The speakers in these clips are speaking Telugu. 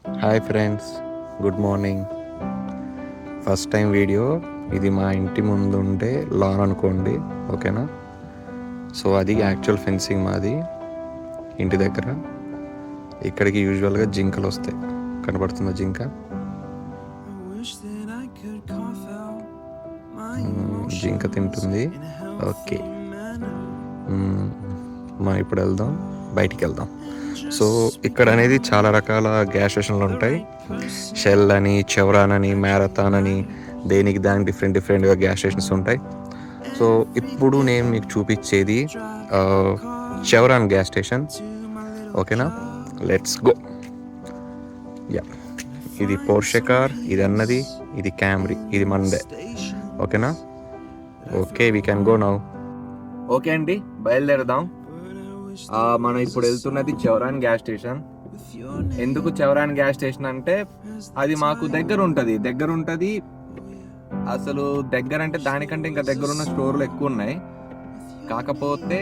Hi friends, good morning. First time video ఇది. మా ఇంటి ముందు ఉండే లాన్ అనుకోండి, ఓకేనా? సో అది యాక్చువల్ ఫెన్సింగ్ మాది ఇంటి దగ్గర. ఇక్కడికి యూజువల్గా జింకలు వస్తాయి. కనబడుతుందా జింక? జింక తింటుంది. ఓకే, మనం ఇప్పుడు వెళ్దాం, బయటికి వెళ్దాం. సో ఇక్కడ అనేది చాలా రకాల గ్యాస్ స్టేషన్లు ఉంటాయి. షెల్ అని, చెవరాన్ అని, మ్యారథాన్ అని, దేనికి దానికి డిఫరెంట్గా గ్యాస్ స్టేషన్స్ ఉంటాయి. సో ఇప్పుడు నేను మీకు చూపించేది చెవరాన్ గ్యాస్ స్టేషన్, ఓకేనా? Let's go. యా, ఇది పోర్షే కార్, ఇది అన్నది, ఇది క్యామ్రీ, ఇది మందే, ఓకేనా? Okay, we can go now. Okay అండి, బయలుదేరదాం. మనం ఇప్పుడు వెళ్తున్నది చెవరాన్ గ్యాస్ స్టేషన్. ఎందుకు చెవరాన్ గ్యాస్ స్టేషన్ అంటే అది మాకు దగ్గర ఉంటుంది. అసలు దగ్గర అంటే దానికంటే ఇంకా దగ్గర ఉన్న స్టోర్లు ఎక్కువ ఉన్నాయి. కాకపోతే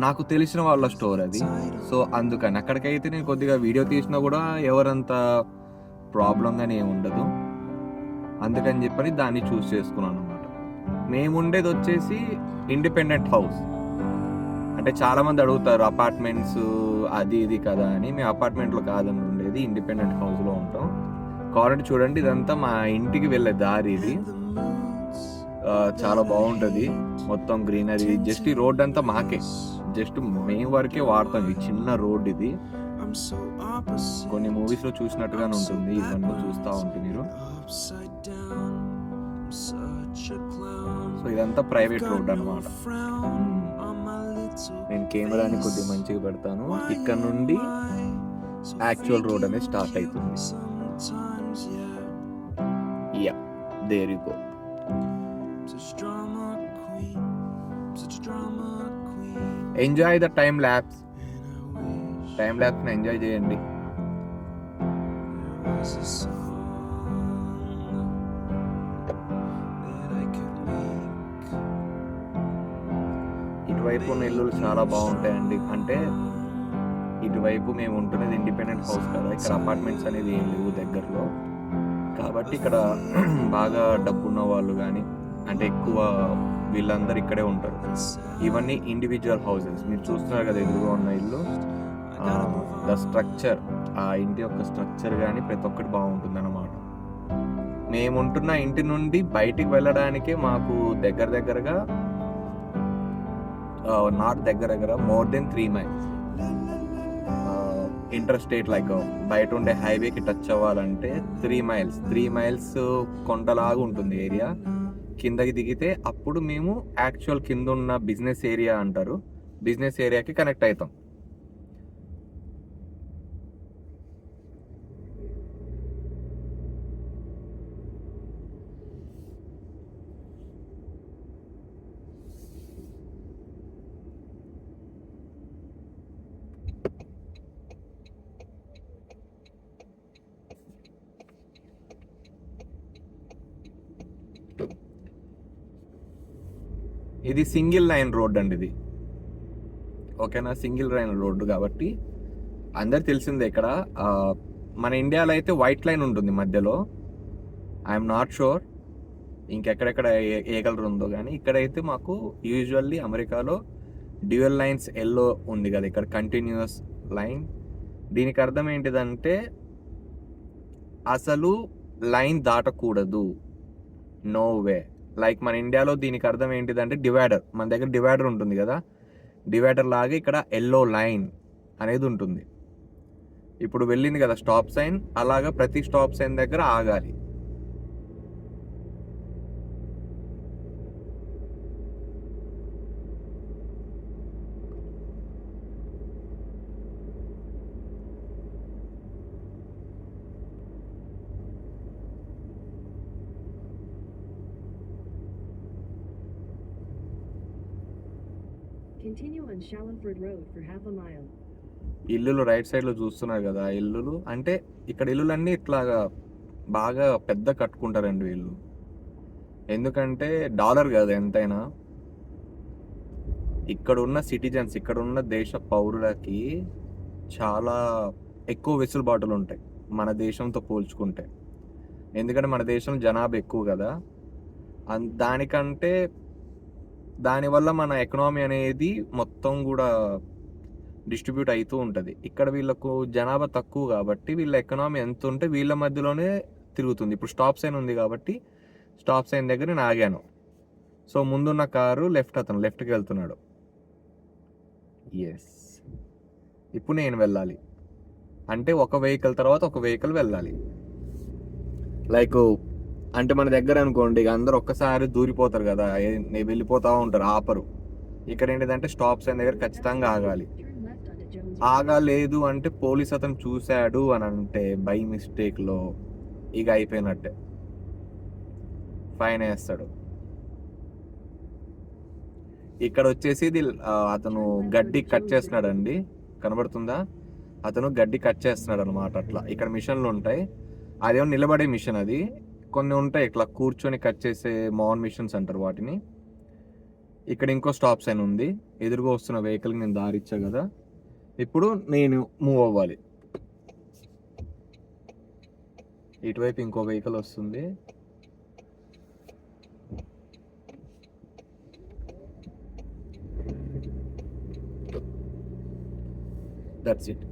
నాకు తెలిసిన వాళ్ళ స్టోర్ అది. సో అందుకని అక్కడికైతే నేను కొద్దిగా వీడియో తీసినా కూడా ఎవరంత ప్రాబ్లంగానే ఉండదు. అందుకని చెప్పని దాన్ని చూస్ చేసుకున్నాను అనమాట. మేముండేది వచ్చేసి ఇండిపెండెంట్ హౌస్. అంటే చాలా మంది అడుగుతారు అపార్ట్మెంట్స్ అది ఇది కదా అని. మేము అపార్ట్మెంట్లో కాదని ఉండేది, ఇండిపెండెంట్ హౌస్లో ఉంటాం. కాబట్టి చూడండి, ఇదంతా మా ఇంటికి వెళ్ళే దారి. ఇది చాలా బాగుంటుంది, మొత్తం గ్రీనరీ. జస్ట్ ఈ రోడ్ అంతా మాకే, జస్ట్ మేము వరకే వాడతాం. ఈ చిన్న రోడ్ ఇది. కొన్ని మూవీస్ లో చూసినట్టుగానే ఉంటుంది. ఇవన్నీ చూస్తూ ఉంటుంది మీరు. సో ఇదంతా ప్రైవేట్ రోడ్ అన్నమాట. నేను కెమెరాని కొద్దిగా మంచిగా పెడతాను. ఇక్కడ నుండి యాక్చువల్ రోడ్ అనేది స్టార్ట్ అవుతుంది. Yeah, there you go. Enjoy the time lapse. Enjoy చేయండి. ఇటువైపు ఉన్న ఇల్లులు చాలా బాగుంటాయండి. అంటే ఇటువైపు మేము ఉంటున్నది ఇండిపెండెంట్ హౌస్ కదా, ఇక్కడ అపార్ట్మెంట్స్ అనేది ఏం లేవు దగ్గరలో. కాబట్టి ఇక్కడ బాగా డబ్బున్న వాళ్ళు కానీ, అంటే ఎక్కువ వీళ్ళందరూ ఇక్కడే ఉంటారు. ఇవన్నీ ఇండివిజువల్ హౌసెస్. మీరు చూస్తున్నారు కదా ఎదురుగా ఉన్న ఇల్లు. ద స్ట్రక్చర్, ఆ ఇంటి యొక్క స్ట్రక్చర్ కానీ ప్రతి ఒక్కటి బాగుంటుంది అన్నమాట. మేముంటున్న ఇంటి నుండి బయటికి వెళ్ళడానికే మాకు దగ్గరగా నాట్ దగ్గర more than 3 miles. Inter state like బయట ఉండే హైవేకి టచ్ అవ్వాలంటే 3 miles కొండలాగా ఉంటుంది ఏరియా. కిందకి దిగితే అప్పుడు మేము యాక్చువల్ కింద ఉన్న బిజినెస్ ఏరియా అంటారు, బిజినెస్ ఏరియాకి కనెక్ట్ అవుతాం. ఇది సింగిల్ లైన్ రోడ్ అండి ఇది, ఓకేనా? సింగిల్ లైన్ రోడ్డు కాబట్టి అందరు తెలిసిందే. ఇక్కడ మన ఇండియాలో అయితే వైట్ లైన్ ఉంటుంది మధ్యలో. ఐఎమ్ నాట్ షూర్ ఇంకెక్కడెక్కడ ఏ కలర్ ఉందో కానీ, ఇక్కడైతే మాకు యూజువల్లీ అమెరికాలో డ్యూయల్ లైన్స్ ఎల్లో ఉంది కదా, ఇక్కడ కంటిన్యూస్ లైన్. దీనికి అర్థం ఏంటిదంటే అసలు లైన్ దాటకూడదు, నో వే. లైక్ మన ఇండియాలో దీనికి అర్థం ఏంటిదంటే డివైడర్. మన దగ్గర డివైడర్ ఉంటుంది కదా, డివైడర్ లాగా ఇక్కడ ఎల్లో లైన్ అనేది ఉంటుంది. ఇప్పుడు వెళ్ళింది కదా స్టాప్ సైన్, అలాగా ప్రతి స్టాప్ సైన్ దగ్గర ఆగాలి. Continue on Shallowford Road for half a mile. ఇల్లులు రైట్ సైడ్ లో చూస్తున్నారు కదా, ఇల్లులు అంటే ఇక్కడ ఇల్లులన్నీ ఇట్లాగా బాగా పెద్ద కట్టుకుంటారండి వీళ్ళు. ఎందుకంటే డాలర్ కదా ఎంతైనా. ఇక్కడ ఉన్న దేశ పౌరులకి చాలా ఎక్కువ వెసులుబాటులు ఉంటాయి. మన దేశంతో పోల్చుకుంటే. ఎందుకంటే మన దేశం జనాభా ఎక్కువ కదా, దానికంటే దానివల్ల మన ఎకనామీ అనేది మొత్తం కూడా డిస్ట్రిబ్యూట్ అవుతూ ఉంటుంది. ఇక్కడ వీళ్ళకు జనాభా తక్కువ కాబట్టి వీళ్ళ ఎకనామీ ఎంత ఉంటే వీళ్ళ మధ్యలోనే తిరుగుతుంది. ఇప్పుడు స్టాప్ సైన్ ఉంది కాబట్టి స్టాప్ సైన్ దగ్గర నేను ఆగాను. సో ముందున్న కారు అతను లెఫ్ట్కి వెళ్తున్నాడు. ఎస్, ఇప్పుడు నేను వెళ్ళాలి అంటే ఒక వెహికల్ తర్వాత ఒక వెహికల్ వెళ్ళాలి. లైక్ అంటే మన దగ్గర అనుకోండి ఇక అందరూ ఒక్కసారి దూరిపోతారు కదా, వెళ్ళిపోతూ ఉంటారు, ఆపరు. ఇక్కడ ఏంటిదంటే స్టాప్ సైన్ దగ్గర ఖచ్చితంగా ఆగాలి. Turn left onto Jones Road. ఆగలేదు అంటే పోలీస్ అతను చూశాడు అని అంటే బై మిస్టేక్లో ఇక అయిపోయినట్టే, ఫైన్ వేస్తాడు. ఇక్కడ వచ్చేసి ఇది అతను గడ్డి కట్ చేస్తున్నాడండి, కనబడుతుందా? అతను గడ్డి కట్ చేస్తున్నాడు అనమాట. అట్లా ఇక్కడ మిషన్లు ఉంటాయి, అదేమో నిలబడే మిషన్, అది కొన్ని ఉంటాయి ఇట్లా కూర్చొని కట్ చేసే మౌన్ మిషన్స్ అంటారు వాటిని. ఇక్కడ ఇంకో స్టాప్ సైన్ ఉంది, ఎదురుగా వస్తున్న వెహికల్కి నేను దారి ఇచ్చా కదా, ఇప్పుడు నేను మూవ్ అవ్వాలి. ఇటువైపు ఇంకో వెహికల్ వస్తుంది. That's it.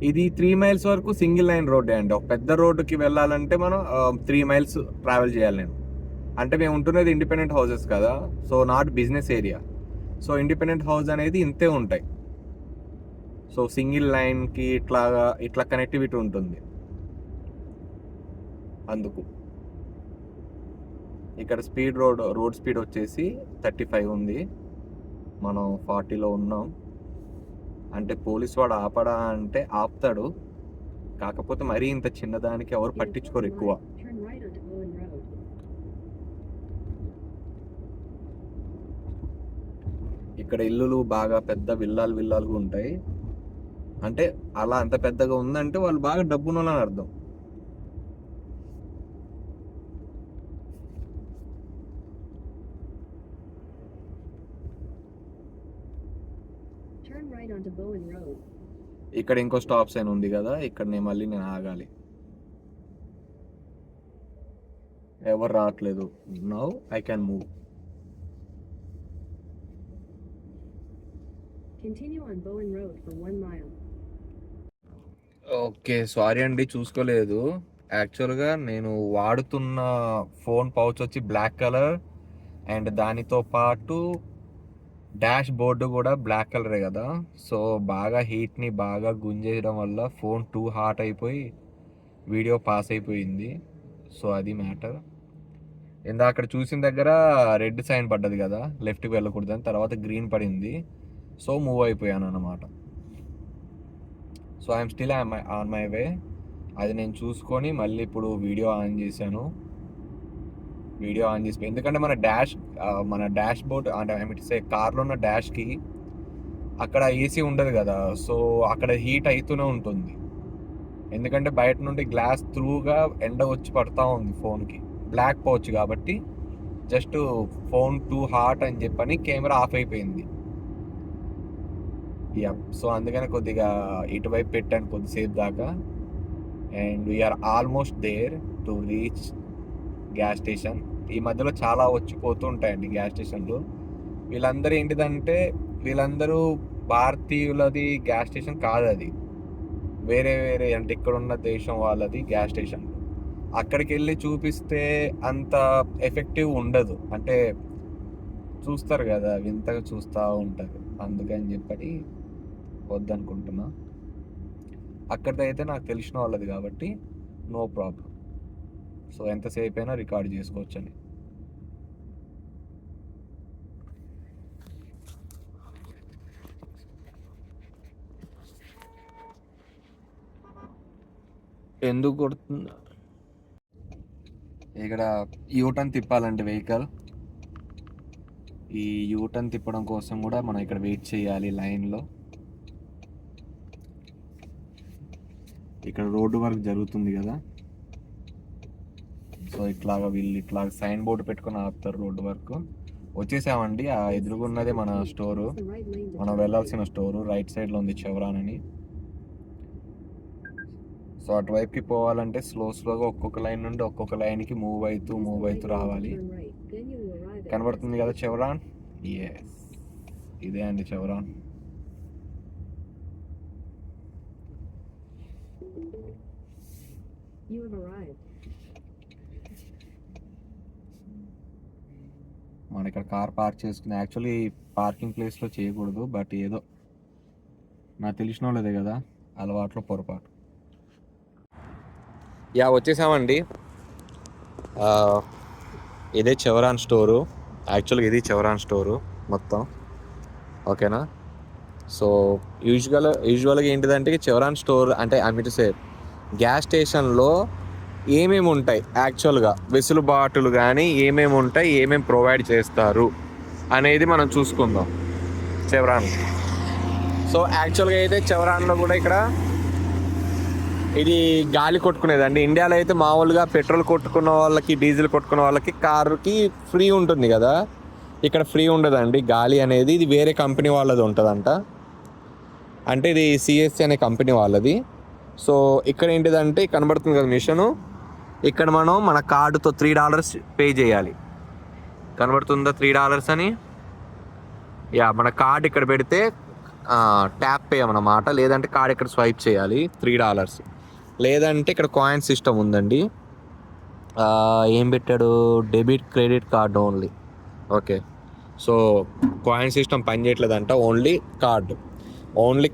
ఇది 3 miles వరకు సింగిల్ లైన్ రోడ్డే అండి. ఒక పెద్ద రోడ్డుకి వెళ్ళాలంటే మనం 3 miles ట్రావెల్ చేయాలి నేను. అంటే మేము ఉంటున్నది ఇండిపెండెంట్ హౌసెస్ కదా, so not business area. So independent house అనేది ఇంతే ఉంటాయి. సో సింగిల్ లైన్కి ఇట్లా కనెక్టివిటీ ఉంటుంది. అందుకు ఇక్కడ రోడ్ స్పీడ్ వచ్చేసి 35 ఉంది, మనం 40లో ఉన్నాం. అంటే పోలీస్ వాడు ఆపడా అంటే ఆపుతాడు, కాకపోతే మరీ ఇంత చిన్నదానికి ఎవరు In a పట్టించుకోరు quarter ఎక్కువ. mile, turn right onto Bowen Road. ఇక్కడ ఇల్లులు బాగా పెద్ద విల్లాలుగా ఉంటాయి. అంటే అలా అంత పెద్దగా ఉందంటే వాళ్ళు బాగా డబ్బున్నోళ్ళని అర్థం. Turn right onto Bowen Road. ఇక్కడ ఇంకో స్టాప్ సైన్ ఉంది కదా, ఇక్కడ నేను ఆగాలి. ఎవరు రావట్లేదు. Now I can move. Continue on Bowen Road for 1 mile. Okay, sorry అండి, చూసుకోలేదు. యాక్చువల్గా నేను వాడుతున్న ఫోన్ పౌచ్ వచ్చి బ్లాక్ కలర్, అండ్ దానితో పాటు డాష్ బోర్డు కూడా బ్లాక్ కలరే కదా. సో బాగా హీట్ని బాగా గుంజేయడం వల్ల ఫోన్ టూ హాట్ అయిపోయి వీడియో పాస్ అయిపోయింది. సో అది మ్యాటర్. ఇందాక అక్కడ చూసిన దగ్గర రెడ్ సైన్ పడ్డది కదా, లెఫ్ట్కి వెళ్ళకూడదని, తర్వాత గ్రీన్ పడింది. సో మూవ్ అయిపోయాను అన్నమాట. So I'm still on my way. అది నేను చూసుకొని మళ్ళీ ఇప్పుడు వీడియో ఆన్ చేశాను. ఎందుకంటే మన డాష్ బోర్డ్ అంటే ఐ కార్లో ఉన్న డాష్కి అక్కడ ఏసీ ఉండదు కదా, సో అక్కడ హీట్ అవుతూనే ఉంటుంది. ఎందుకంటే బయట నుండి గ్లాస్ త్రూగా ఎండ వచ్చి పడతా ఉంది ఫోన్కి. బ్లాక్ పౌచ్ కాబట్టి జస్ట్ ఫోన్ టూ హాట్ అని చెప్పని కెమెరా ఆఫ్ అయిపోయింది. సో అందుకని కొద్దిగా ఇటువైపు పెట్టాను కొద్దిసేపు దాకా. And we're almost there to reach gas station. ఈ మధ్యలో చాలా వచ్చిపోతూ ఉంటాయండి గ్యాస్ స్టేషన్లు. వీళ్ళందరూ భారతీయులది గ్యాస్ స్టేషన్ కాదు, అది వేరే అంటే ఇక్కడ ఉన్న దేశం వాళ్ళది గ్యాస్ స్టేషన్. అక్కడికి వెళ్ళి చూపిస్తే అంత ఎఫెక్టివ్ ఉండదు, అంటే చూస్తారు కదా వింతగా చూస్తూ ఉంటారు. అందుకని చెప్పి వద్దనుకుంటున్నా. అక్కడిదైతే నాకు తెలిసిన వాళ్ళది కాబట్టి నో ప్రాబ్లం. సో ఎంతసేపు అయినా రికార్డ్ చేసుకోవచ్చని. ఎందుకు కొడుతుంది? ఇక్కడ యూటర్న్ తిప్పాలంటే వెహికల్, ఈ యూటర్న్ తిప్పడం కోసం కూడా మనం ఇక్కడ వెయిట్ చేయాలి లైన్లో. ఇక్కడ రోడ్డు వర్క్ జరుగుతుంది కదా, సో వీళ్ళు సైన్ బోర్డు పెట్టుకొని ఆపుతారు రోడ్డు వర్క్. వచ్చేసామండి, ఆ ఎదురుగున్నదే మన store, Use the right lane to మనం turn వెళ్ళాల్సిన స్టోరు. రైట్ సైడ్లో ఉంది చెవరాన్ అని. సో అటువైపుకి పోవాలంటే స్లోగా ఒక్కొక్క లైన్ నుండి ఒక్కొక్క లైన్కి మూవ్ అవుతూ రావాలి. Turn right. Then you will arrive at కనబడుతుంది కదా చెవరాన్. ఎస్, ఇదే అండి చెవరాన్. You have arrived. మన ఇక్కడ కార్ పార్క్ చేసుకుని యాక్చువల్లీ పార్కింగ్ ప్లేస్లో చేయకూడదు, బట్ ఏదో నాకు తెలిసిన వాళ్ళదే కదా, అలవాట్లో పొరపాటు. యా, వచ్చేసామండి. ఇదే చెవరాన్ స్టోరు. యాక్చువల్గా ఇది చెవరాన్ స్టోరు మొత్తం, ఓకేనా. సో యూజువల్గా ఏంటిదంటే చెవరాన్ స్టోర్ అంటే గ్యాస్ స్టేషన్లో ఏమేమి ఉంటాయి యాక్చువల్గా వెసులుబాటులు కానీ ఏమేమి ఉంటాయి, ఏమేమి ప్రొవైడ్ చేస్తారు అనేది మనం చూసుకుందాం చెవరాన్. సో యాక్చువల్గా అయితే చెవరాన్లో కూడా ఇక్కడ ఇది గాలి కొట్టుకునేదండి. ఇండియాలో అయితే మామూలుగా పెట్రోల్ కొట్టుకున్న వాళ్ళకి, డీజిల్ కొట్టుకున్న వాళ్ళకి కారుకి ఫ్రీ ఉంటుంది కదా, ఇక్కడ ఫ్రీ ఉండదండి గాలి అనేది. ఇది వేరే కంపెనీ వాళ్ళది ఉంటుందంట, అంటే ఇది సిఎస్సి అనే కంపెనీ వాళ్ళది. సో ఇక్కడ ఏంటిదంటే కనబడుతుంది కదా మిషను, ఇక్కడ మనం మన కార్డుతో $3 పే చేయాలి. కనబడుతుందా $3 అని? యా, మన కార్డు ఇక్కడ పెడితే ట్యాప్ పే అన్నమాట, లేదంటే కార్డ్ ఇక్కడ స్వైప్ చేయాలి $3. లేదంటే ఇక్కడ కాయిన్ సిస్టమ్ ఉందండి. ఏం పెట్టాడు, debit credit card only. Okay, so coin system పనిచేయట్లేదంట, ఓన్లీ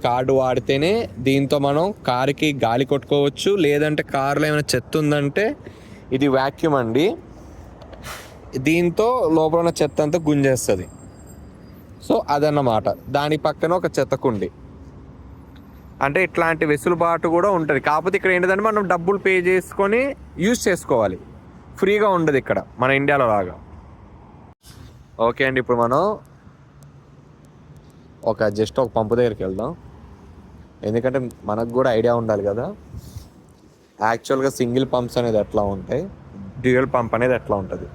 కార్డు వాడితేనే దీంతో మనం కారుకి గాలి కొట్టుకోవచ్చు. లేదంటే కారులో ఏమైనా చెత్త ఉందంటే ఇది వ్యాక్యూమ్ అండి, దీంతో లోపల ఉన్న చెత్త అంతా గుంజేస్తుంది. సో అదన్నమాట. దాని పక్కన ఒక చెత్త కుండి, అంటే ఇట్లాంటి వెసులుబాటు కూడా ఉంటుంది. కాకపోతే ఇక్కడ ఏంటంటే మనం డబ్బులు పే చేసుకొని యూజ్ చేసుకోవాలి, ఫ్రీగా ఉండదు ఇక్కడ మన ఇండియాలో లాగా. ఓకే అండి, ఇప్పుడు మనం జస్ట్ ఒక పంపు దగ్గరికి వెళ్దాం, ఎందుకంటే మనకు కూడా ఐడియా ఉండాలి కదా యాక్చువల్గా సింగిల్ పంప్స్ అనేది ఎట్లా ఉంటాయి, డ్యూయల్ పంప్ అనేది ఎట్లా ఉంటుంది.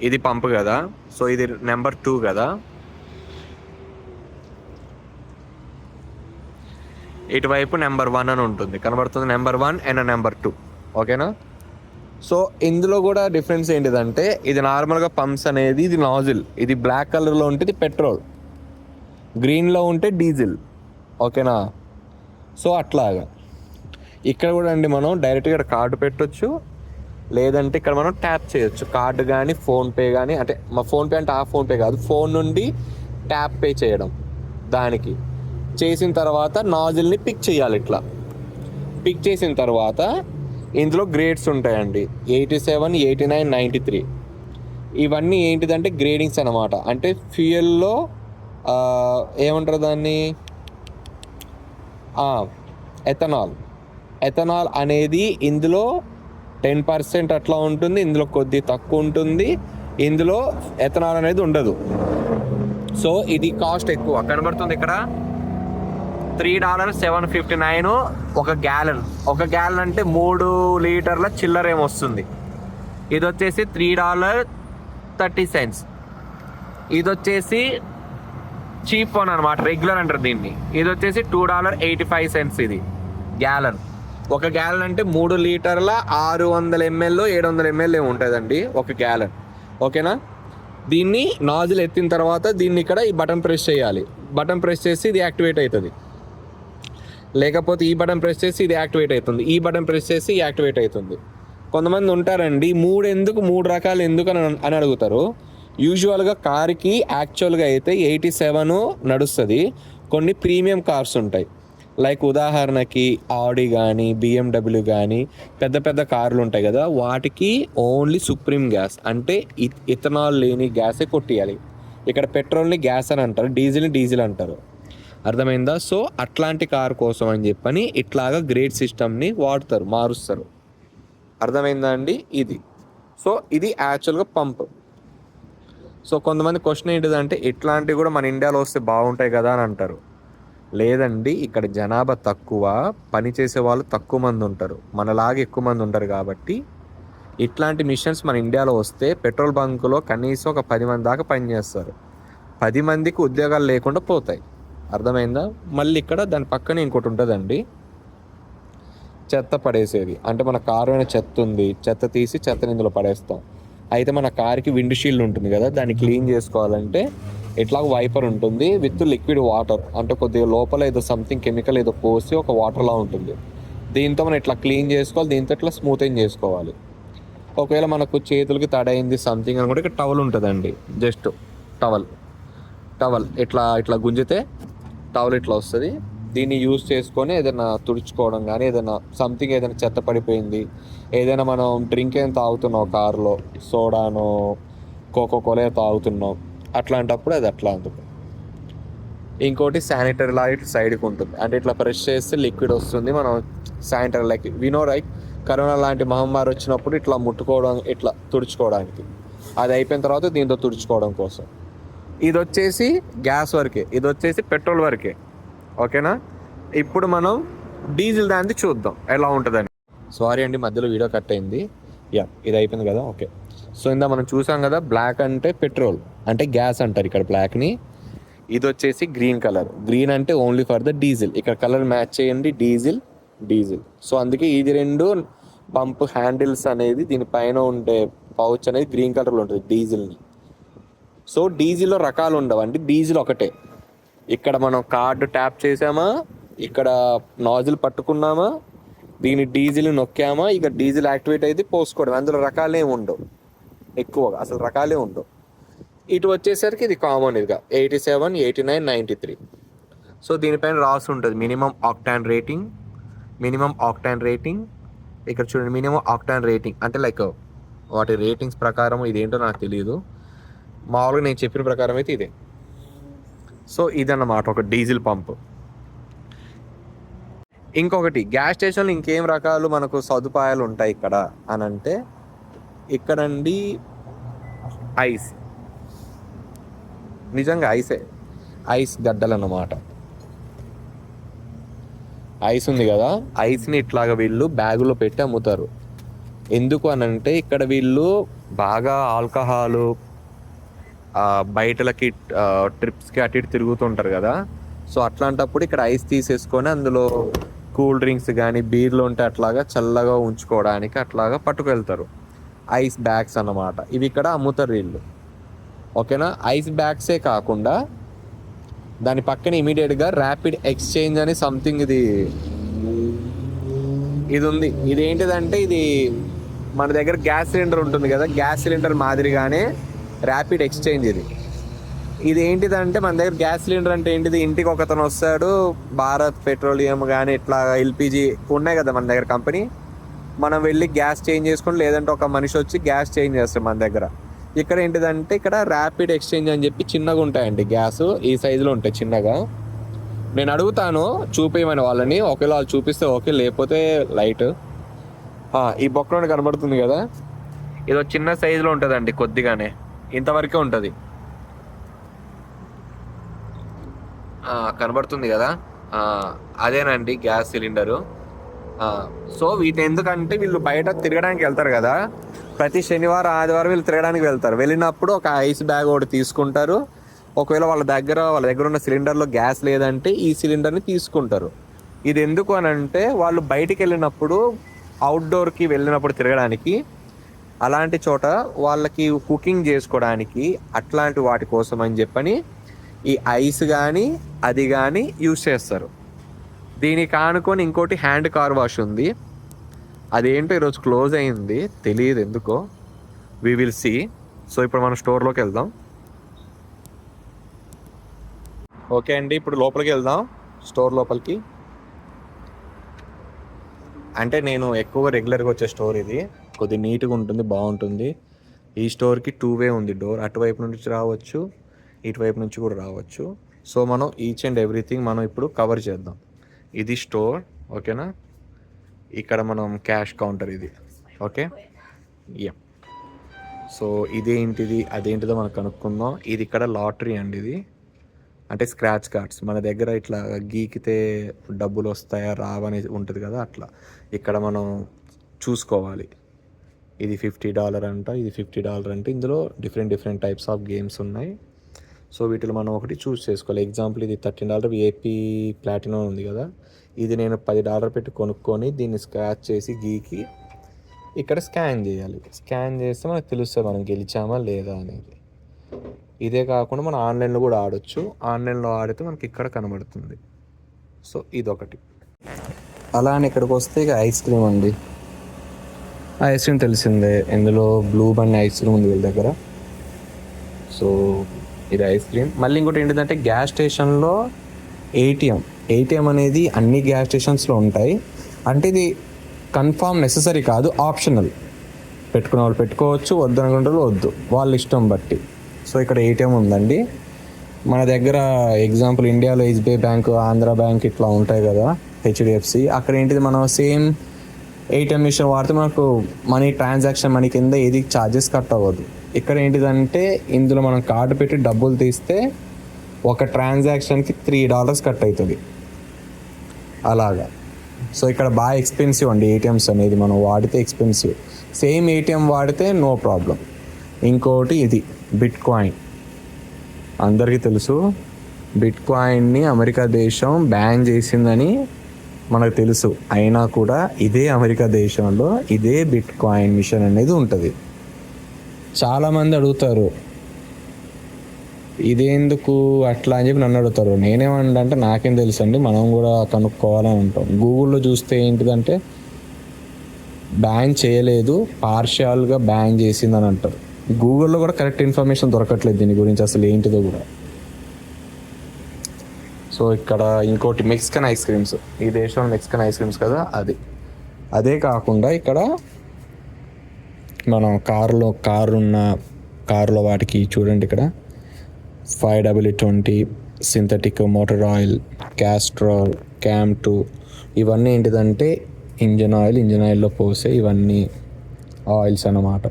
ఇది పంప్ కదా, సో ఇది నెంబర్ 2 కదా, ఇటువైపు నెంబర్ 1 అని ఉంటుంది, కనబడుతుంది నెంబర్ 1 అండ్ నెంబర్ 2, ఓకేనా. సో ఇందులో కూడా డిఫరెన్స్ ఏంటిదంటే ఇది నార్మల్గా పంప్స్ అనేది ఇది నాజిల్, ఇది బ్లాక్ కలర్లో ఉంటే ఇది పెట్రోల్, గ్రీన్లో ఉంటే డీజిల్, ఓకేనా. సో అట్లాగా ఇక్కడ కూడా అండి మనం డైరెక్ట్గా ఇక్కడ కార్డు పెట్టొచ్చు, లేదంటే ఇక్కడ మనం ట్యాప్ చేయొచ్చు కార్డు కానీ ఫోన్పే కానీ, అంటే మా ఫోన్పే అంటే ఆ ఫోన్పే కాదు, ఫోన్ నుండి ట్యాప్ పే చేయడం. దానికి చేసిన తర్వాత నాజిల్ని పిక్ చేయాలి. ఇట్లా పిక్ చేసిన తర్వాత ఇందులో గ్రేడ్స్ ఉంటాయండి, 87, 89, 93. ఇవన్నీ ఏంటిదంటే గ్రేడింగ్స్ అన్నమాట. అంటే ఫ్యూయల్లో ఏమంటారు దాన్ని, ఎథనాల్ అనేది ఇందులో 10% అట్లా ఉంటుంది, ఇందులో కొద్ది తక్కువ ఉంటుంది, ఇందులో ఎథనాల్ అనేది ఉండదు. సో ఇది కాస్ట్ ఎక్కువ కనబడుతుంది ఇక్కడ, $3.759 ఒక గ్యాలన్ అంటే 3 లీటర్ల చిల్లర ఏమొస్తుంది. ఇది వచ్చేసి $3.30. ఇది వచ్చేసి చీప్ వన్ అనమాట, రెగ్యులర్ అంటారు దీన్ని. ఇది వచ్చేసి $2.85 ఇది గ్యాలన్. ఒక గ్యాలన్ అంటే 3 లీటర్ల 600 ml 700 ml ఏమి ఉంటుందండి ఒక గ్యాలన్, ఓకేనా. దీన్ని నాజిల్ ఎత్తిన తర్వాత దీన్ని ఇక్కడ ఈ బటన్ ప్రెస్ చేయాలి, బటన్ ప్రెస్ చేసి ఇది యాక్టివేట్ అవుతుంది, లేకపోతే ఈ బటన్ ప్రెస్ చేసి ఇది యాక్టివేట్ అవుతుంది, ఈ బటన్ ప్రెస్ చేసి యాక్టివేట్ అవుతుంది. కొంతమంది ఉంటారండి 3 రకాలు ఎందుకు అని అడుగుతారు. యూజువల్గా కార్కి యాక్చువల్గా అయితే 87 నడుస్తుంది. కొన్ని ప్రీమియం కార్స్ ఉంటాయి, లైక్ ఉదాహరణకి ఆడి కానీ BMW కానీ పెద్ద కార్లు ఉంటాయి కదా, వాటికి ఓన్లీ సుప్రీం గ్యాస్ అంటే ఇథనాల్ లేని గ్యాసే కొట్టియాలి. ఇక్కడ పెట్రోల్ని గ్యాస్ అని అంటారు, డీజిల్ని డీజిల్ అంటారు, అర్థమైందా. సో అట్లాంటి కార్ కోసం అని చెప్పని ఇట్లాగా గ్రేడ్ సిస్టమ్ని వాడతారు, మారుస్తారు, అర్థమైందా అండి. ఇది సో ఇది యాక్చువల్గా పంప్. సో కొంతమంది క్వశ్చన్ ఏంటిదంటే ఇట్లాంటివి కూడా మన ఇండియాలో వస్తే బాగుంటాయి కదా అని అంటారు. లేదండి, ఇక్కడ జనాభా తక్కువ, పని చేసే వాళ్ళు తక్కువ మంది ఉంటారు, మనలాగా ఎక్కువ మంది ఉంటారు. కాబట్టి ఇట్లాంటి మిషన్స్ మన ఇండియాలో వస్తే పెట్రోల్ బంకులో కనీసం ఒక 10 మంది దాకా పనిచేస్తారు, 10 మందికి ఉద్యోగాలు లేకుండా పోతాయి, అర్థమైందా. మళ్ళీ ఇక్కడ దాని పక్కనే ఇంకోటి ఉంటుందండి, చెత్త పడేసేది. అంటే మన కారు అయిన చెత్త ఉంది, చెత్త తీసి చెత్తని ఇందులో పడేస్తాం. అయితే మన కార్కి విండ్ షీల్డ్ ఉంటుంది కదా, దాన్ని క్లీన్ చేసుకోవాలంటే ఇట్లా వైపర్ ఉంటుంది విత్ లిక్విడ్ వాటర్, అంటే కొద్దిగా లోపల ఏదో సంథింగ్ కెమికల్ ఏదో పోసి ఒక వాటర్లా ఉంటుంది. దీంతో మనం ఇట్లా క్లీన్ చేసుకోవాలి, దీంతో ఇట్లా స్మూతింగ్ చేసుకోవాలి. ఒకవేళ మనకు చేతులకి తడైంది సంథింగ్ అని కూడా ఇక్కడ టవల్ ఉంటుందండి. జస్ట్ టవల్ ఇట్లా ఇట్లా గుంజితే టవల్ ఇట్లా వస్తుంది. దీన్ని యూజ్ చేసుకొని ఏదైనా తుడుచుకోవడం కానీ, ఏదైనా సంథింగ్ ఏదైనా చెత్త పడిపోయింది, ఏదైనా మనం డ్రింక్ ఏం తాగుతున్నాం కారులో, సోడానో కోకోకోలా తాగుతున్నాం, అట్లాంటప్పుడు అది అట్లా ఉంటుంది. ఇంకోటి శానిటరీ లైట్ సైడ్కి ఉంటుంది, అంటే ఇట్లా ప్రెస్ చేస్తే లిక్విడ్ వస్తుంది. మనం శానిటరీ లైక్ వినో రైట్ కరోనా లాంటి మహమ్మారి వచ్చినప్పుడు ఇట్లా ముట్టుకోవడం, ఇట్లా తుడుచుకోవడానికి. అది అయిపోయిన తర్వాత దీంతో తుడుచుకోవడం కోసం. ఇది వచ్చేసి గ్యాస్ వరకే, ఇది వచ్చేసి పెట్రోల్ వరకే. ఓకేనా? ఇప్పుడు మనం డీజిల్ దాన్ని చూద్దాం ఎలా ఉంటుందని. సారీ అండి, మధ్యలో వీడియో కట్ అయింది. ఇది అయిపోయింది కదా. ఓకే, సో ఇందా మనం చూసాం కదా, బ్లాక్ అంటే పెట్రోల్, అంటే గ్యాస్ అంటారు ఇక్కడ బ్లాక్ని. ఇది వచ్చేసి గ్రీన్ కలర్, గ్రీన్ అంటే ఓన్లీ ఫర్ ద డీజిల్. ఇక్కడ కలర్ మ్యాచ్ చేయండి, డీజిల్. సో అందుకే ఇది రెండు పంప్ హ్యాండిల్స్ అనేది, దీనిపైన ఉండే పౌచ్ అనేది గ్రీన్ కలర్లో ఉంటుంది డీజిల్ని. సో డీజిల్లో రకాలు ఉండవండి, డీజిల్ ఒకటే. ఇక్కడ మనం కార్డు ట్యాప్ చేసామా, ఇక్కడ నాజిల్ పట్టుకున్నామా, దీని డీజిల్ నొక్కామా, ఇక డీజిల్ యాక్టివేట్ అయితే పోసుకోవడం. అందులో రకాలే ఉండవు, ఎక్కువగా అసలు రకాలే ఉండవు. ఇటు వచ్చేసరికి ఇది కామన్, ఇదిగా 87, 89, 93. సో దీనిపైన రాసి ఉంటుంది మినిమం ఆక్టాన్ రేటింగ్. ఇక్కడ చూడండి, మినిమం ఆక్టాన్ రేటింగ్ అంటే లైక్ వాటి రేటింగ్స్ ప్రకారం ఇదేంటో నాకు తెలియదు, మామూలుగా నేను చెప్పిన ప్రకారం అయితే ఇదే. సో ఇదన్నమాట ఒక డీజిల్ పంప్. ఇంకొకటి, గ్యాస్ స్టేషన్లో ఇంకేం రకాలు మనకు సదుపాయాలు ఉంటాయి ఇక్కడ అని అంటే, ఇక్కడండి ఐస్, నిజంగా ఐస్ గడ్డలు అన్నమాట. ఐస్ ఉంది కదా, ఐస్ని ఇట్లాగా వీళ్ళు బ్యాగులో పెట్టి అమ్ముతారు. ఎందుకు అని అంటే, ఇక్కడ వీళ్ళు బాగా ఆల్కహాలు బయటలకి ట్రిప్స్కి అటు ఇటు తిరుగుతుంటారు కదా. సో అట్లాంటప్పుడు ఇక్కడ ఐస్ తీసేసుకొని అందులో కూల్ డ్రింక్స్ కానీ బీర్లు ఉంటే అట్లాగా చల్లగా ఉంచుకోవడానికి అట్లాగా పట్టుకెళ్తారు. ఐస్ బ్యాగ్స్ అన్నమాట, ఇవి ఇక్కడ అమ్ముతారు వీళ్ళు. ఓకేనా? ఐస్ బ్యాగ్సే కాకుండా దాని పక్కన ఇమీడియట్గా ర్యాపిడ్ ఎక్స్చేంజ్ అని సంథింగ్ ఇది ఉంది. ఇది ఏంటిదంటే, ఇది మన దగ్గర గ్యాస్ సిలిండర్ ఉంటుంది కదా, గ్యాస్ సిలిండర్ మాదిరిగానే ర్యాపిడ్ ఎక్స్చేంజ్ ఇది ఏంటిదంటే, మన దగ్గర గ్యాస్ సిలిండర్ అంటే ఏంటిది, ఇంటికి ఒకతను వస్తాడు, భారత్ పెట్రోలియం కానీ ఇట్లా ఎల్పిజి ఉన్నాయి కదా మన దగ్గర కంపెనీ, మనం వెళ్ళి గ్యాస్ చేంజ్ చేసుకుని, లేదంటే ఒక మనిషి వచ్చి గ్యాస్ చేంజ్ చేస్తాం మన దగ్గర. ఇక్కడ ఏంటిదంటే, ఇక్కడ ర్యాపిడ్ ఎక్స్చేంజ్ అని చెప్పి చిన్నగా ఉంటాయండి గ్యాస్, ఈ సైజులో ఉంటాయి చిన్నగా. నేను అడుగుతాను చూపించమని వాళ్ళని, ఒకవేళ వాళ్ళు చూపిస్తే ఓకే, లేకపోతే లైట్. ఈ బొక్కలో కనబడుతుంది కదా, ఇది చిన్న సైజులో ఉంటుందండి, కొద్దిగానే ఇంతవరకే ఉంటుంది. కనబడుతుంది కదా, అదేనండి గ్యాస్ సిలిండరు. సో వీటి ఎందుకంటే, వీళ్ళు బయట తిరగడానికి వెళ్తారు కదా, ప్రతి శనివారం ఆదివారం వీళ్ళు తిరగడానికి వెళ్తారు. వెళ్ళినప్పుడు ఒక ఐస్ బ్యాగ్ ఒకటి తీసుకుంటారు. ఒకవేళ వాళ్ళ దగ్గర ఉన్న సిలిండర్లో గ్యాస్ లేదంటే ఈ సిలిండర్ని తీసుకుంటారు. ఇది ఎందుకు అని అంటే, వాళ్ళు బయటికి వెళ్ళినప్పుడు, అవుట్డోర్కి వెళ్ళినప్పుడు తిరగడానికి, అలాంటి చోట వాళ్ళకి కుకింగ్ చేసుకోవడానికి, అట్లాంటి వాటి కోసం అని చెప్పని ఈ ఐస్ కానీ అది కానీ యూజ్ చేస్తారు. దీనికి ఆనుకొని ఇంకోటి హ్యాండ్ కార్ వాష్ ఉంది, అదేంటో ఈరోజు క్లోజ్ అయింది, తెలియదు ఎందుకో, వి విల్ సీ. సో ఇప్పుడు మనం స్టోర్లోకి వెళ్దాం. ఓకే అండి, ఇప్పుడు లోపలికి వెళ్దాం, స్టోర్ లోపలికి. అంటే నేను ఎక్కువగా రెగ్యులర్గా వచ్చే స్టోర్ ఇది, కొద్దిగా నీట్గా ఉంటుంది, బాగుంటుంది. ఈ స్టోర్కి 2 వే ఉంది డోర్, అటువైపు నుంచి రావచ్చు, ఇటువైపు నుంచి కూడా రావచ్చు. సో మనం ఈచ్ అండ్ ఎవ్రీథింగ్ మనం ఇప్పుడు కవర్ చేద్దాం. ఇది స్టోర్, ఓకేనా? ఇక్కడ మనం క్యాష్ కౌంటర్ ఇది, ఓకే. సో ఇదేంటిది అదేంటిదో మనం కనుక్కుందాం. ఇది ఇక్కడ లాటరీ అండి, ఇది అంటే స్క్రాచ్ కార్డ్స్. మన దగ్గర ఇట్లా గీకితే డబ్బులు వస్తాయా రావని ఉంటుంది కదా, అట్లా ఇక్కడ మనం చూసుకోవాలి. ఇది $50 అంట, ఇది $50 అంటే. ఇందులో డిఫరెంట్ టైప్స్ ఆఫ్ గేమ్స్ ఉన్నాయి. సో వీటిలో మనం ఒకటి చూస్ చేసుకోవాలి. ఎగ్జాంపుల్ ఇది $13 VIP ప్లాటినం ఉంది కదా, ఇది నేను $10 పెట్టి కొనుక్కొని దీన్ని స్క్రాచ్ చేసి గీకి ఇక్కడ స్కాన్ చేయాలి. స్కాన్ చేస్తే మనకు తెలుస్తుంది మనం గెలిచామా లేదా అనేది. ఇదే కాకుండా మనం ఆన్లైన్లో కూడా ఆడొచ్చు. ఆన్లైన్లో ఆడితే మనకి ఇక్కడ కనబడుతుంది. సో ఇదొకటి. అలానే ఇక్కడికి వస్తే ఇక ఐస్ క్రీమ్ అండి. ఐస్ క్రీమ్ తెలిసిందే, ఇందులో బ్లూ బండి ఐస్ క్రీమ్ ఉంది వీళ్ళ దగ్గర. సో ఇది ఐస్ క్రీమ్. మళ్ళీ ఇంకోటి ఏంటిదంటే గ్యాస్ స్టేషన్లో ఏటీఎం అనేది అన్ని గ్యాస్ స్టేషన్స్లో ఉంటాయి. అంటే ఇది కన్ఫామ్ నెససరీ కాదు, ఆప్షనల్. పెట్టుకునే వాళ్ళు పెట్టుకోవచ్చు, వద్దు అనుకుంటే వద్దు, వాళ్ళ ఇష్టం బట్టి. సో ఇక్కడ ఏటీఎం ఉందండి మన దగ్గర. ఎగ్జాంపుల్ ఇండియాలో ఎస్బీఐ బ్యాంకు, ఆంధ్ర బ్యాంక్ ఇట్లా ఉంటాయి కదా, హెచ్డిఎఫ్సి. అక్కడ ఏంటిది మనం సేమ్ ఏటీఎం మిషన్ వాడితే మనకు ట్రాన్సాక్షన్ మనీ కింద ఏది ఛార్జెస్ కట్ అవ్వదు. ఇక్కడ ఏంటిదంటే ఇందులో మనం కార్డు పెట్టి డబ్బులు తీస్తే ఒక ట్రాన్సాక్షన్కి $3 కట్ అవుతుంది అలాగా. సో ఇక్కడ బాగా ఎక్స్పెన్సివ్ అండి ఏటీఎంస్ అనేది, మనం వాడితే ఎక్స్పెన్సివ్. సేమ్ ఏటీఎం వాడితే నో ప్రాబ్లం. ఇంకోటి ఇది బిట్ కాయిన్. అందరికీ తెలుసు బిట్ కాయిన్ని అమెరికా దేశం బ్యాన్ చేసిందని మనకు తెలుసు. అయినా కూడా ఇదే అమెరికా దేశంలో ఇదే బిట్ కాయిన్ మిషన్ అనేది ఉంటుంది. చాలామంది అడుగుతారు ఇదేందుకు అట్లా అని చెప్పి నన్ను అడుగుతారు. నేనేమంటే నాకేం తెలుసు అండి, మనం కూడా కనుక్కోవాలని ఉంటాం. గూగుల్లో చూస్తే ఏంటిదంటే బ్యాన్ చేయలేదు, పార్షియల్గా బ్యాన్ చేసిందని అంటారు. గూగుల్లో కూడా కరెక్ట్ ఇన్ఫర్మేషన్ దొరకట్లేదు దీని గురించి అసలు ఏంటిదో కూడా. సో ఇక్కడ ఇంకోటి మెక్సికన్ ఐస్ క్రీమ్స్. ఈ దేశంలో మెక్సికన్ ఐస్ క్రీమ్స్ కదా, అదే కాకుండా ఇక్కడ మనం కారులో వాటికి చూడండి ఇక్కడ 500 synthetic motor oil, Castrol, CAM2 ఇవన్నీ ఏంటిదంటే ఇంజన్ ఆయిల్లో పోసే ఇవన్నీ ఆయిల్స్ అన్నమాట.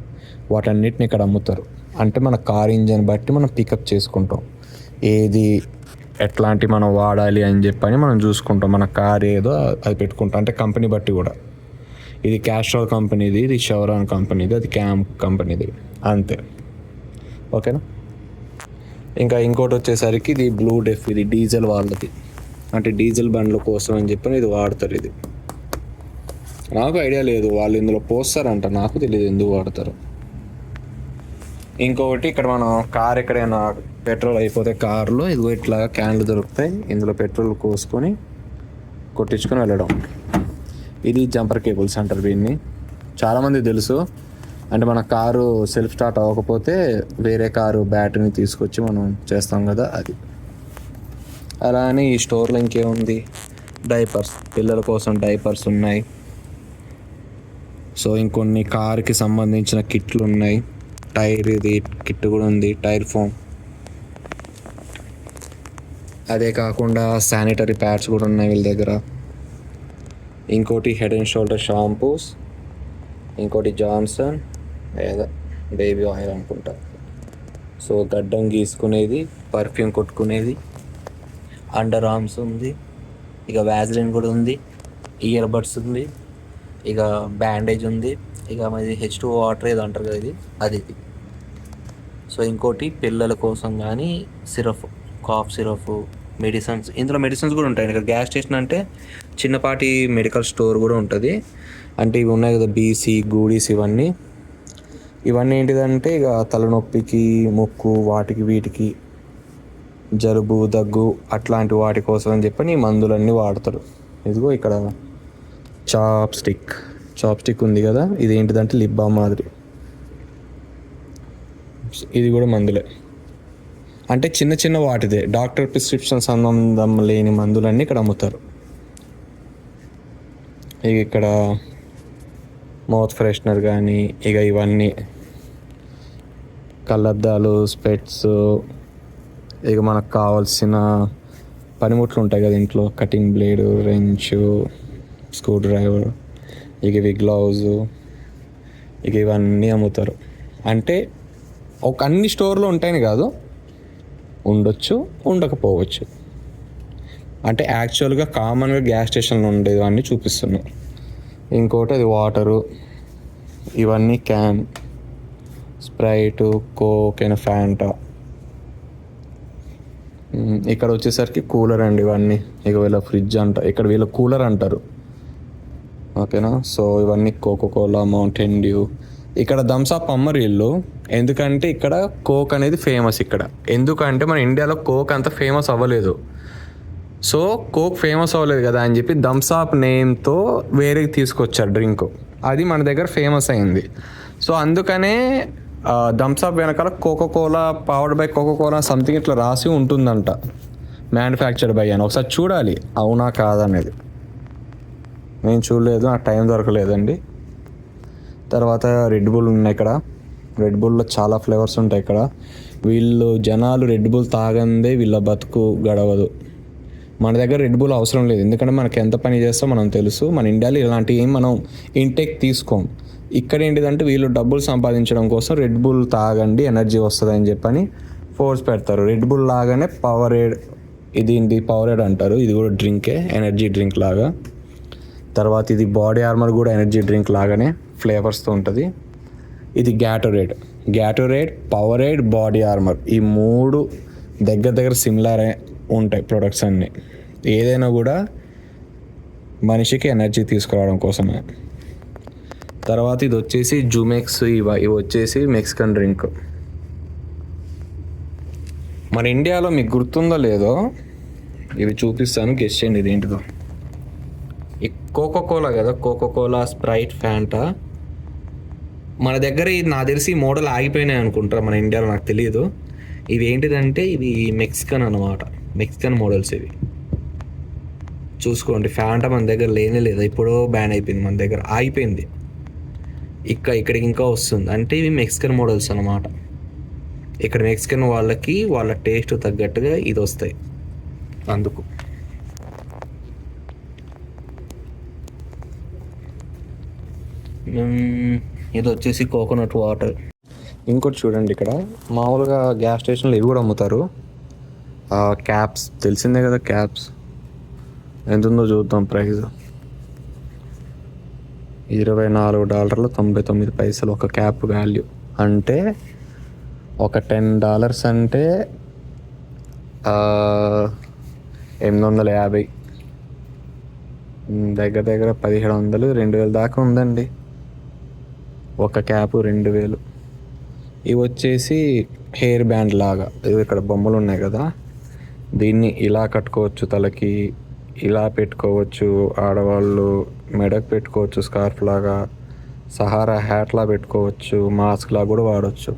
వాటన్నిటిని ఇక్కడ అమ్ముతారు. అంటే మన కార్ ఇంజన్ బట్టి మనం పికప్ చేసుకుంటాం, ఏది ఎట్లాంటి మనం వాడాలి అని చెప్పని మనం చూసుకుంటాం. మన కార్ ఏదో అది పెట్టుకుంటాం, అంటే కంపెనీ బట్టి కూడా. ఇది క్యాస్ట్రాల్ కంపెనీది, ఇది షెవ్రాన్ కంపెనీది, అది CAM కంపెనీది, అంతే. ఓకేనా. ఇంకా ఇంకోటి వచ్చేసరికి ఇది బ్లూ డెఫ్. ఇది డీజిల్ వాళ్ళది, అంటే డీజిల్ బండ్ల కోసం అని చెప్పని ఇది వాడతారు. ఇది నాకు ఐడియా లేదు, వాళ్ళు ఇందులో పోస్తారంట, నాకు తెలియదు ఎందుకు వాడతారు. ఇంకొకటి ఇక్కడ మనం కార్ ఎక్కడైనా పెట్రోల్ అయిపోతే కార్లో ఇదిగో ఇట్లా క్యాన్లు దొరుకుతాయి, ఇందులో పెట్రోల్ కోసుకొని కొట్టించుకొని వెళ్ళడం. ఇది జంపర్ కేబుల్స్ అంటారు దీన్ని. చాలామంది తెలుసు, అంటే మన కారు సెల్ఫ్ స్టార్ట్ అవ్వకపోతే వేరే కారు బ్యాటరీని తీసుకొచ్చి మనం చేస్తాం కదా, అది. అలానే ఈ స్టోర్లో ఇంకేముంది, డైపర్స్, పిల్లల కోసం డైపర్స్ ఉన్నాయి. సో ఇంకొన్ని కార్కి సంబంధించిన కిట్లు ఉన్నాయి. టైర్ ఇది కిట్ కూడా ఉంది, టైర్ ఫోమ్. అదే కాకుండా శానిటరీ ప్యాడ్స్ కూడా ఉన్నాయి వీళ్ళ దగ్గర. ఇంకోటి హెడ్ అండ్ షోల్డర్ షాంపూస్, ఇంకోటి జాన్సన్ లేదా బేబీ ఆయిల్ అనుకుంటా. సో గడ్డం గీసుకునేది, పర్ఫ్యూమ్ కొట్టుకునేది, అండర్ ఆర్మ్స్ ఉంది, ఇక వ్యాజ్లిన్ కూడా ఉంది, ఇయర్ బడ్స్ ఉంది, ఇక బ్యాండేజ్ ఉంది, ఇక ఇది H2O వాటర్ ఏదో అంటారు కదా, ఇది. సో ఇంకోటి పిల్లల కోసం కానీ సిరప్, కాఫ్ సిరప్, మెడిసిన్స్. ఇందులో మెడిసిన్స్ కూడా ఉంటాయి. ఇక్కడ గ్యాస్ స్టేషన్ అంటే చిన్నపాటి మెడికల్ స్టోర్ కూడా ఉంటుంది. అంటే ఇవి ఉన్నాయి కదా బీసీ, గూడీస్, ఇవన్నీ ఏంటిదంటే ఇక తలనొప్పికి, ముక్కు, వాటికి వీటికి, జలుబు, దగ్గు అట్లాంటి వాటి కోసం అని చెప్పని ఈ మందులన్నీ వాడతారు. ఇదిగో ఇక్కడ చాప్ స్టిక్ ఉంది కదా, ఇది ఏంటిదంటే లిప్ బామ్ మాదిరి. ఇది కూడా మందులే, అంటే చిన్న చిన్న వాటిదే, డాక్టర్ ప్రిస్క్రిప్షన్ సంబంధం లేని మందులన్నీ ఇక్కడ అమ్ముతారు. ఇక ఇక్కడ మౌత్ ఫ్రెషనర్ కానీ, ఇక ఇవన్నీ కళ్ళద్దాలు, స్పెట్స్, ఇక మనకు కావాల్సిన పనిముట్లు ఉంటాయి కదా ఇంట్లో, cutting blade, wrench, screw driver, ఇక ఇవి గ్లౌజు, ఇక ఇవన్నీ అమ్ముతారు. అంటే ఒక అన్ని స్టోర్లో ఉంటాయని కాదు, ఉండొచ్చు, ఉండకపోవచ్చు. అంటే యాక్చువల్గా కామన్గా గ్యాస్ స్టేషన్లో ఉండేవన్నీ చూపిస్తున్నాయి. ఇంకోటి అది వాటరు, ఇవన్నీ can, Sprite, coke and Fanta. ఇక్కడ వచ్చేసరికి కూలర్ అండి ఇవన్నీ. ఇక వీళ్ళ ఫ్రిడ్జ్ అంట, ఇక్కడ వీళ్ళ కూలర్ అంటారు. ఓకేనా. సో ఇవన్నీ కోకోకోలా, మౌంటైన్ డ్యూ. ఇక్కడ థమ్స్అప్ అమ్మరు వీళ్ళు, ఎందుకంటే ఇక్కడ కోక్ అనేది ఫేమస్ ఇక్కడ. ఎందుకంటే మన ఇండియాలో కోక్ అంత ఫేమస్ అవ్వలేదు. సో కోక్ ఫేమస్ అవ్వలేదు కదా అని చెప్పి థమ్స్అప్ నేమ్తో వేరే తీసుకొచ్చారు డ్రింక్. అది మన దగ్గర ఫేమస్ అయింది. సో అందుకనే థమ్స్అప్ వెనకాల Coca Cola powered by Coca Cola something ఇట్లా రాసి ఉంటుందంట, మ్యానుఫ్యాక్చర్డ్ బై అని. ఒకసారి చూడాలి అవునా కాదనేది. నేను చూడలేదు, నాకు టైం దొరకలేదండి. తర్వాత రెడ్ బుల్ ఉన్నాయి ఇక్కడ. రెడ్ బుల్లో చాలా ఫ్లేవర్స్ ఉంటాయి ఇక్కడ. వీళ్ళు జనాలు రెడ్ బుల్ తాగందే వీళ్ళ బతుకు గడవదు. మన దగ్గర రెడ్ బుల్ అవసరం లేదు, ఎందుకంటే మనకి ఎంత పని చేస్తామో మనం తెలుసు. మన ఇండియాలో ఇలాంటివి మనం ఇంటేక్ తీసుకోం. ఇక్కడ ఏంటిదంటే వీళ్ళు డబ్బులు సంపాదించడం కోసం రెడ్ బుల్ తాగండి ఎనర్జీ వస్తుంది అని చెప్పని ఫోర్స్ పెడతారు. రెడ్ బుల్ లాగానే పవరేడ్, ఇది పవరేడ్ అంటారు. ఇది కూడా డ్రింకే, ఎనర్జీ డ్రింక్ లాగా. తర్వాత ఇది బాడీ ఆర్మర్ కూడా ఎనర్జీ డ్రింక్ లాగానే ఫ్లేవర్స్తో ఉంటుంది. ఇది గ్యాటోరేడ్, పవరేడ్, బాడీ ఆర్మర్, ఈ మూడు దగ్గర సిమిలర్ ఉంటాయి ప్రొడక్ట్స్ అన్నీ. ఏదైనా కూడా మనిషికి ఎనర్జీ తీసుకురావడం కోసమే. తర్వాత ఇది వచ్చేసి జూమెక్స్, ఇవి వచ్చేసి మెక్సికన్ డ్రింక్. మన ఇండియాలో మీకు గుర్తుందో లేదో, ఇవి చూపిస్తాను, గెస్ చేయండి ఇది ఏంటిదో. ఈ కోకోకోలా కదా, కోకోకోలా, స్ప్రైట్, ఫ్యాంటా. మన దగ్గర ఇది నాకు తెలిసి ఈ మోడల్ ఆగిపోయినాయి అనుకుంటారు మన ఇండియాలో, నాకు తెలియదు. ఇవి ఏంటిదంటే ఇవి మెక్సికన్ అనమాట, మెక్సికన్ మోడల్స్ ఇవి. చూసుకోండి, ఫ్యాంటా మన దగ్గర లేనే లేదు, ఇప్పుడో బ్యాన్ అయిపోయింది, మన దగ్గర ఆగిపోయింది. ఇక్కడికి ఇంకా వస్తుంది అంటే ఇవి మెక్సికన్ మోడల్స్ అనమాట. ఇక్కడ మెక్సికన్ వాళ్ళకి వాళ్ళ టేస్ట్ తగ్గట్టుగా ఇది వస్తాయి అందుకు. ఇది వచ్చేసి కోకోనట్ వాటర్. ఇంకోటి చూడండి, ఇక్కడ మామూలుగా గ్యాస్ స్టేషన్లో ఇవి కూడా అమ్ముతారు. క్యాప్స్ తెలిసిందే కదా, క్యాప్స్ ఎంత ఉందో చూద్దాం ప్రైస్. $24.99 ఒక క్యాప్ వాల్యూ. అంటే ఒక $10 అంటే 850, దగ్గర 1700, 2000 దాకా ఉందండి ఒక క్యాప్. 2000. ఇవి వచ్చేసి హెయిర్ బ్యాండ్ లాగా, ఇవి ఇక్కడ బొమ్మలు ఉన్నాయి కదా, దీన్ని ఇలా కట్టుకోవచ్చు తలకి, ఇలా పెట్టుకోవచ్చు, ఆడవాళ్ళు మెడకు పెట్టుకోవచ్చు స్కార్ఫ్ లాగా, సహారా హ్యాట్లా పెట్టుకోవచ్చు, మాస్క్ లాగా కూడా వాడచ్చు.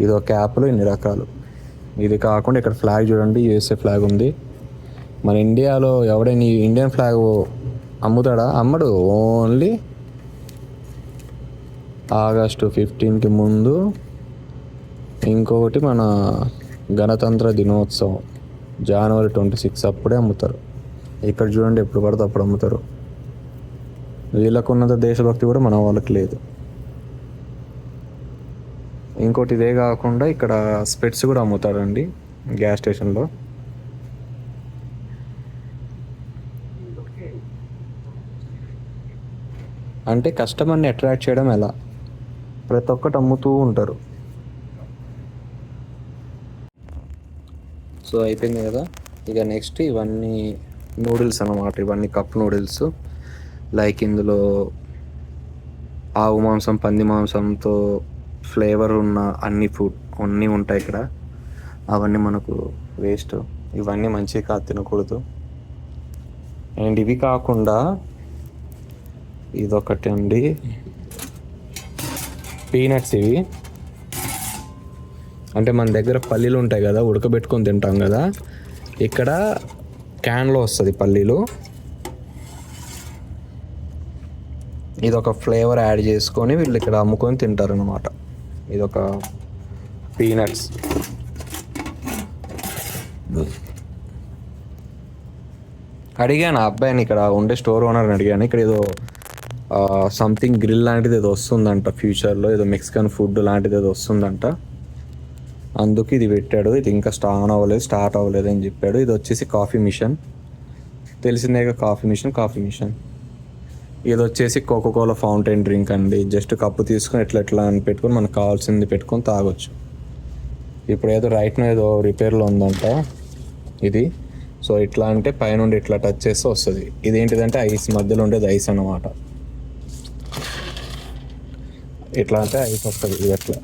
ఇది ఒక క్యాప్లో ఇన్ని రకాలు. ఇది కాకుండా ఇక్కడ ఫ్లాగ్ చూడండి, యూఎస్ఏ ఫ్లాగ్ ఉంది. మన ఇండియాలో ఎవడైనా ఇండియన్ ఫ్లాగ్ అమ్ముతాడా? అమ్మడు. ఓన్లీ ఆగస్టు 15కి ముందు, ఇంకొకటి మన గణతంత్ర దినోత్సవం January 26 అప్పుడే అమ్ముతారు. ఇక్కడ చూడండి ఎప్పుడు పడితే అప్పుడు అమ్ముతారు. వీళ్ళకు ఉన్నంత దేశభక్తి కూడా మన వాళ్ళకి లేదు. ఇంకోటి ఇదే కాకుండా ఇక్కడ స్పెట్స్ కూడా అమ్ముతారండి గ్యాస్ స్టేషన్లో. అంటే కస్టమర్ని అట్రాక్ట్ చేయడం ఎలా, ప్రతి ఒక్కటి అమ్ముతూ ఉంటారు. సో అయిపోయింది కదా. ఇక నెక్స్ట్ ఇవన్నీ నూడిల్స్ అన్నమాట. ఇవన్నీ కప్ నూడిల్స్. లైక్ ఇందులో ఆవు మాంసం, పంది మాంసంతో ఫ్లేవర్ ఉన్న అన్నీ ఉంటాయి ఇక్కడ. అవన్నీ మనకు వేస్ట్, ఇవన్నీ మంచిగా కాదు, తినకూడదు. అండ్ ఇవి కాకుండా ఇదొకటి అండి, పీనట్స్. ఇవి అంటే మన దగ్గర పల్లీలు ఉంటాయి కదా, ఉడకబెట్టుకొని తింటాం కదా, ఇక్కడ క్యాన్లో వస్తుంది పల్లీలు. ఇదొక ఫ్లేవర్ యాడ్ చేసుకొని వీళ్ళు ఇక్కడ అమ్ముకొని తింటారు అన్నమాట. ఇదొక పీనట్స్. అడిగాను ఆ అబ్బాయిని, ఇక్కడ ఉండే స్టోర్ ఓనర్ని అడిగాను. ఇక్కడ ఏదో సంథింగ్ గ్రిల్ లాంటిది ఏదో వస్తుందంట ఫ్యూచర్లో, ఏదో మెక్సికన్ ఫుడ్ లాంటిది ఏదో వస్తుందంట, అందుకు ఇది పెట్టాడు. ఇది ఇంకా స్టార్ట్ అవ్వలేదు అని చెప్పాడు. ఇది వచ్చేసి కాఫీ మిషన్, తెలిసిందేగా కాఫీ మిషన్. ఇది వచ్చేసి కోకోకోలా ఫౌంటైన్ డ్రింక్ అండి. జస్ట్ కప్పు తీసుకొని ఎట్లా అని పెట్టుకొని మనకు కావాల్సింది పెట్టుకొని తాగొచ్చు. ఇప్పుడు ఏదో రైట్నో ఏదో రిపేర్లో ఉందంట, ఇది. సో ఇట్లా అంటే పైనుండి ఇట్లా టచ్ చేస్తే వస్తుంది. ఇదేంటిదంటే ఐస్ మధ్యలో ఉండేది ఐస్ అన్నమాట. ఇట్లా అంటే ఐస్ వస్తుంది. ఇది ఎట్లా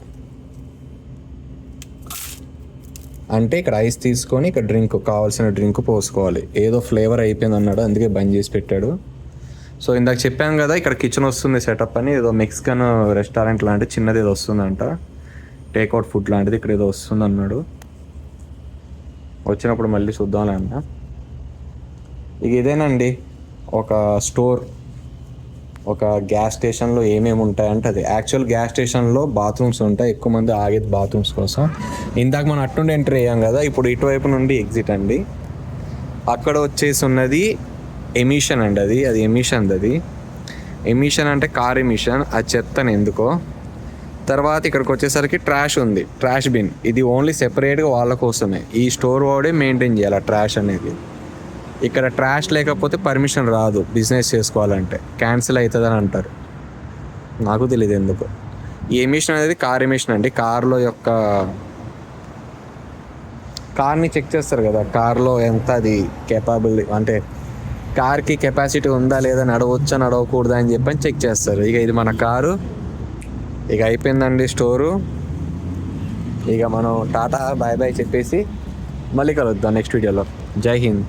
అంటే ఇక్కడ ఐస్ తీసుకొని ఇక్కడ డ్రింక్ కావాల్సిన డ్రింక్ పోసుకోవాలి. ఏదో ఫ్లేవర్ అయిపోయింది అన్నాడు, అందుకే బంద్ చేసి పెట్టాడు. సో ఇందాక చెప్పాం కదా ఇక్కడ కిచెన్ వస్తుంది సెటప్ అని. ఏదో మెక్సికన్ రెస్టారెంట్ లాంటి చిన్నది ఏదో వస్తుందంట, టేక్అవుట్ ఫుడ్ లాంటిది ఇక్కడ ఏదో వస్తుంది అన్నాడు. వచ్చినప్పుడు మళ్ళీ చూద్దాంలే అన్న. ఇక ఇదేనండి ఒక స్టోర్. ఒక గ్యాస్ స్టేషన్లో ఏమేమి ఉంటాయంటే అది యాక్చువల్ గ్యాస్ స్టేషన్లో బాత్రూమ్స్ ఉంటాయి, ఎక్కువ మంది ఆగేది బాత్రూమ్స్ కోసం. ఇందాక మనం అట్టుండి ఎంటర్ అయ్యాం కదా, ఇప్పుడు ఇటువైపు నుండి ఎగ్జిట్ అండి. అక్కడ వచ్చేసి ఉన్నది ఎమిషన్ అండి. అది ఎమిషన్ అంటే కార్ ఎమిషన్, అది చెత్తని ఎందుకో. తర్వాత ఇక్కడికి వచ్చేసరికి ట్రాష్ ఉంది, ట్రాష్ బిన్. ఇది ఓన్లీ సెపరేట్గా వాళ్ళ కోసమే, ఈ స్టోర్ వాడే మెయింటైన్ చేయాలి ట్రాష్ అనేది. ఇక్కడ ట్రాష్ లేకపోతే పర్మిషన్ రాదు బిజినెస్ చేసుకోవాలంటే, క్యాన్సిల్ అవుతుందని అంటారు. నాకు తెలియదు ఎందుకు. ఈ ఎమిషన్ అనేది కార్ ఎమిషన్ అండి. కార్ని చెక్ చేస్తారు కదా, కార్లో ఎంత అది కేపబుల్ అంటే కార్కి కెపాసిటీ ఉందా లేదా, నడవచ్చా నడవకూడదా అని చెప్పని చెక్ చేస్తారు. ఇక ఇది మన కారు. ఇక అయిపోయిందండి స్టోరు. ఇక మనం టాటా బాయ్ బాయ్ చెప్పేసి మళ్ళీ కలుద్దాం నెక్స్ట్ వీడియోలో. జై హింద్.